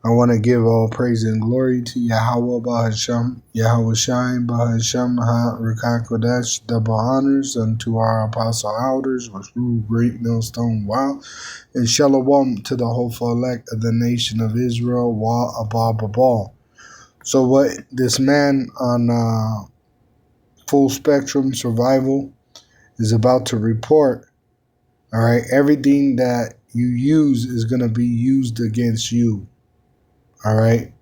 I want to give all praise and glory to Yahweh Bahasham, Yahweh Shai Bahasham Rakakodesh, double honors unto our apostle elders, which rule great millstone wow, and shalom to the hopeful elect of the nation of Israel, wa abba babal. So what this man on Full Spectrum Survival is about to report, all right, everything that you use is going to be used against you. All right.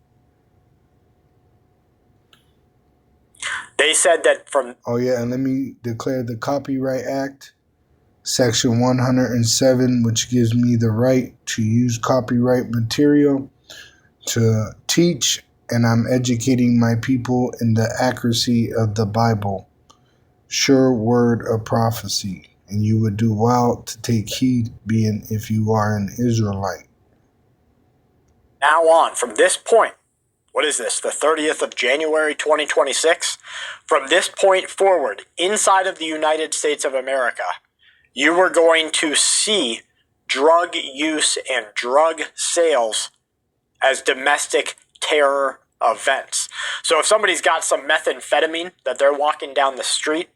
They said that from... Oh, yeah, and let me declare the Copyright Act, Section 107, which gives me the right to use copyright material to teach, and I'm educating my people in the accuracy of the Bible. Sure word of prophecy. And you would do well to take heed, being if you are an Israelite. Now on, from this point, what is this, the 30th of January 2026? From this point forward, inside of the United States of America, you are going to see drug use and drug sales as domestic terror events. So if somebody's got some methamphetamine that they're walking down the street,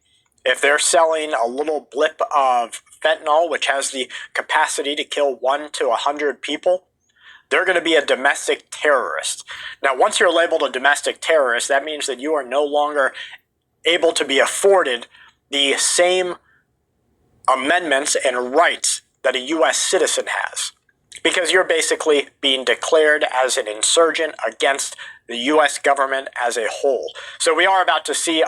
if they're selling a little blip of fentanyl, which has the capacity to kill 1 to 100 people, they're going to be a domestic terrorist. Now, once you're labeled a domestic terrorist, that means that you are no longer able to be afforded the same amendments and rights that a U.S. citizen has, because you're basically being declared as an insurgent against the U.S. government as a whole. So we are about to see...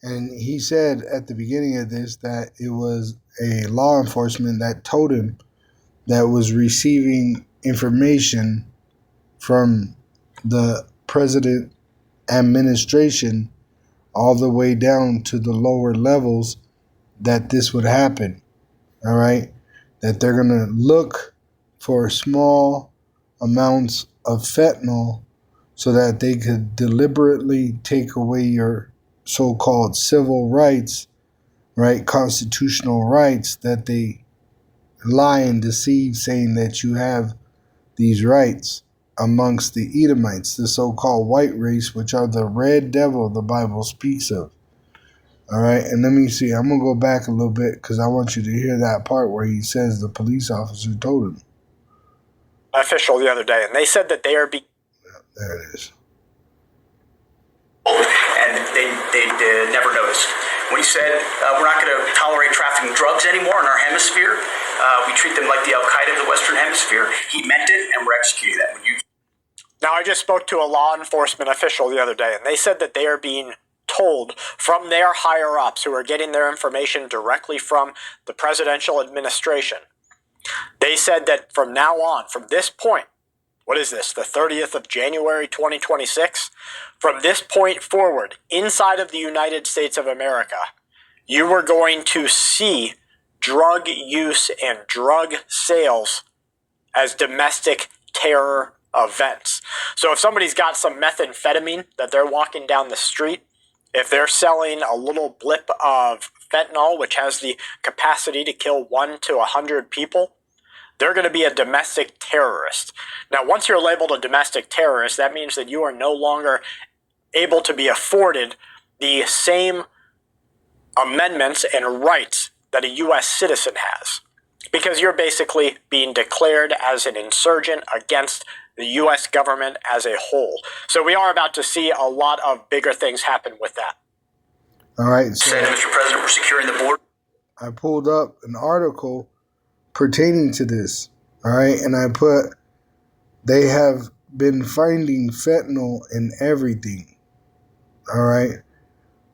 And he said at the beginning of this that it was a law enforcement that told him that was receiving information from the president administration all the way down to the lower levels that this would happen. All right. That they're going to look for small amounts of fentanyl so that they could deliberately take away your so-called civil rights, right? Constitutional rights that they lie and deceive, saying that you have these rights amongst the Edomites, the so-called white race, which are the red devil the Bible speaks of. All right, and let me see. I'm going to go back a little bit because I want you to hear that part where he says the police officer told him. Official the other day, and they said that they are... There it is. And they never noticed. When he said, we're not going to tolerate trafficking drugs anymore in our hemisphere, we treat them like the Al-Qaeda of the Western Hemisphere, he meant it, and we're executing that. Now, I just spoke to a law enforcement official the other day, and they said that they are being told from their higher-ups who are getting their information directly from the presidential administration. They said that from now on, from this point, what is this, the 30th of January 2026? From this point forward, inside of the United States of America, you are going to see drug use and drug sales as domestic terror events. So if somebody's got some methamphetamine that they're walking down the street, if they're selling a little blip of fentanyl, which has the capacity to kill 1 to 100 people, they're going to be a domestic terrorist. Now, once you're labeled a domestic terrorist, that means that you are no longer able to be afforded the same amendments and rights that a U.S. citizen has, because you're basically being declared as an insurgent against the U.S. government as a whole. So we are about to see a lot of bigger things happen with that. All right. So said, Mr. President, we're securing the border. I pulled up an article pertaining to this. All right. And I put, they have been finding fentanyl in everything. All right.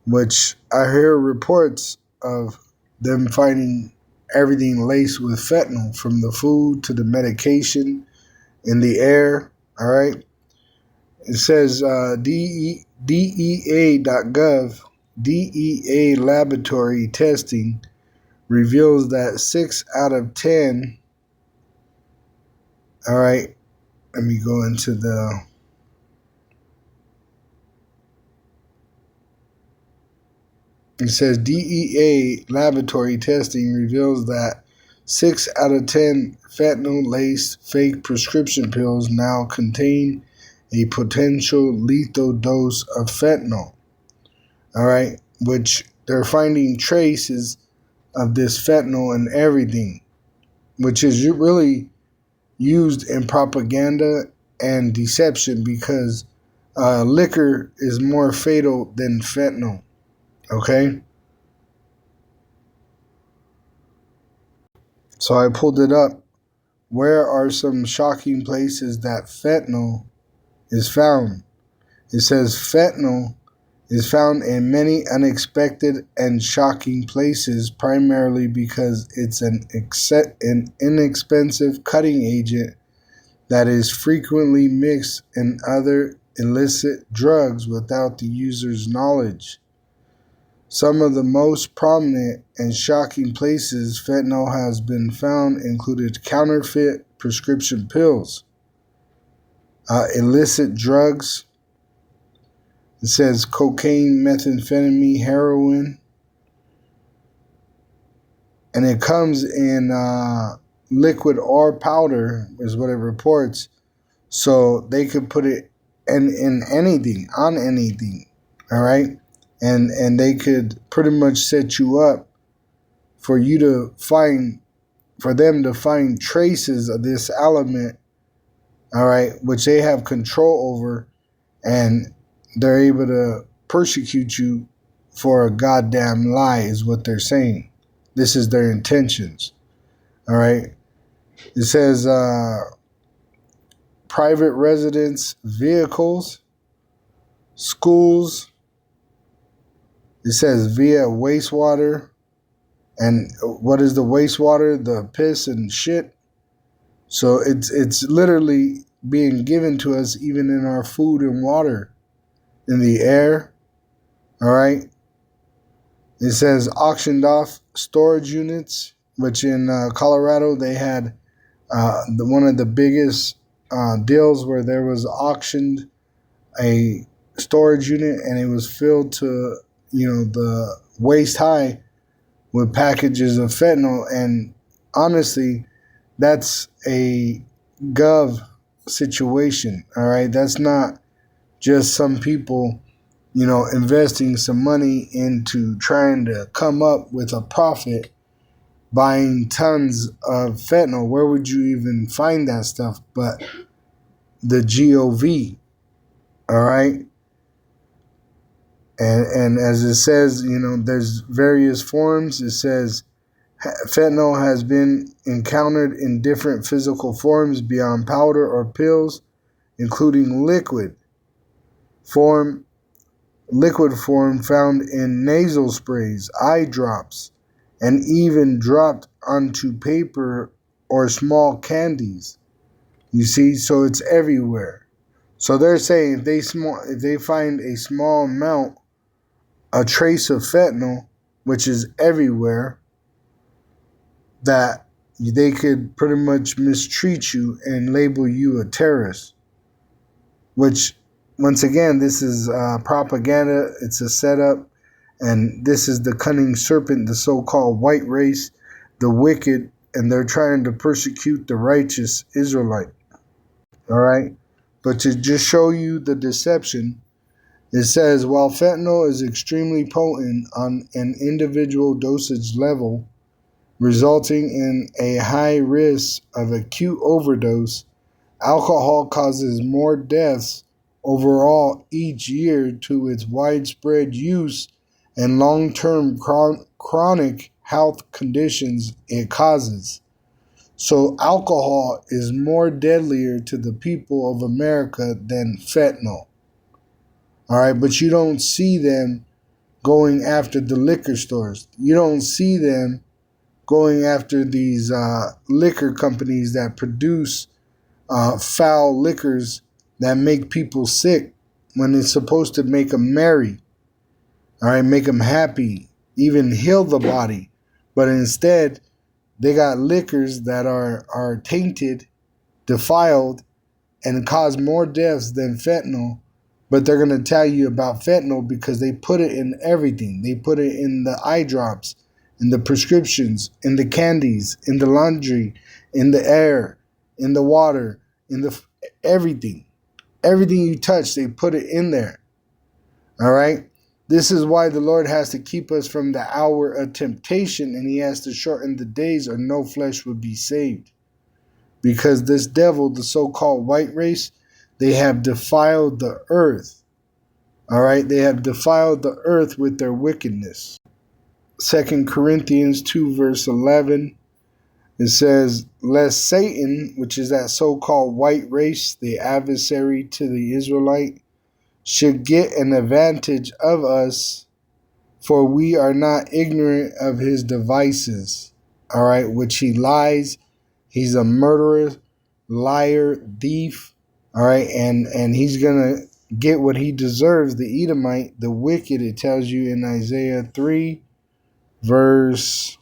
Which I hear reports of them finding everything laced with fentanyl, from the food to the medication in the air. All right. It says DEA.gov, DEA laboratory testing reveals that 6 out of 10. All right. Let me go into the. It says DEA laboratory testing reveals that 6 out of 10 fentanyl-laced fake prescription pills now contain a potential lethal dose of fentanyl. All right, which they're finding traces of this fentanyl in everything, which is really used in propaganda and deception because liquor is more fatal than fentanyl. Okay? So I pulled it up. Where are some shocking places that fentanyl is found? It says fentanyl is found in many unexpected and shocking places, primarily because it's an inexpensive cutting agent that is frequently mixed in other illicit drugs without the user's knowledge. Some of the most prominent and shocking places fentanyl has been found included counterfeit prescription pills, illicit drugs. It says cocaine, methamphetamine, heroin, and it comes in liquid or powder, is what it reports. So they could put it in anything, on anything, all right, and they could pretty much set you up for them to find traces of this element, all right, which they have control over, and they're able to persecute you for a goddamn lie, is what they're saying. This is their intentions. All right. It says private residence, vehicles, schools. It says via wastewater. And what is the wastewater? The piss and shit. So it's literally being given to us even in our food and water. In the air, all right. It says auctioned off storage units, which in Colorado they had one of the biggest deals where there was auctioned a storage unit and it was filled to the waist high with packages of fentanyl. And honestly, that's a gov situation, all right. That's not just some people, investing some money into trying to come up with a profit buying tons of fentanyl. Where would you even find that stuff but the GOV, all right? And as it says, there's various forms. It says fentanyl has been encountered in different physical forms beyond powder or pills, including liquid form found in nasal sprays, eye drops, and even dropped onto paper or small candies. You see, so it's everywhere. So they're saying if they find a small amount, a trace of fentanyl, which is everywhere, that they could pretty much mistreat you and label you a terrorist, which once again, this is propaganda. It's a setup. And this is the cunning serpent, the so-called white race, the wicked, and they're trying to persecute the righteous Israelite. All right? But to just show you the deception, it says, while fentanyl is extremely potent on an individual dosage level, resulting in a high risk of acute overdose, alcohol causes more deaths overall each year to its widespread use and long-term chronic health conditions it causes. So alcohol is more deadlier to the people of America than fentanyl. All right, but you don't see them going after the liquor stores. You don't see them going after these liquor companies that produce foul liquors that make people sick when it's supposed to make them merry. All right, make them happy, even heal the body. But instead, they got liquors that are tainted, defiled, and cause more deaths than fentanyl. But they're going to tell you about fentanyl because they put it in everything. They put it in the eye drops, in the prescriptions, in the candies, in the laundry, in the air, in the water, in the everything. Everything you touch, they put it in there. All right? This is why the Lord has to keep us from the hour of temptation, and he has to shorten the days, or no flesh would be saved. Because this devil, the so-called white race, they have defiled the earth. All right? They have defiled the earth with their wickedness. 2 Corinthians 2 verse 11, it says, lest Satan, which is that so-called white race, the adversary to the Israelite, should get an advantage of us, for we are not ignorant of his devices. All right, which he lies. He's a murderer, liar, thief. All right, and he's gonna get what he deserves. The Edomite, the wicked. It tells you in Isaiah 3, verse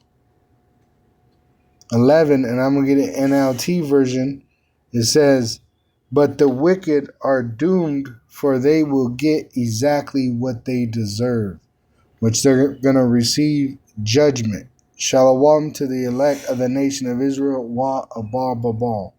11, and I'm gonna get an NLT version. It says, "But the wicked are doomed, for they will get exactly what they deserve, which they're gonna receive judgment. Shalom to the elect of the nation of Israel. Wa abal babal."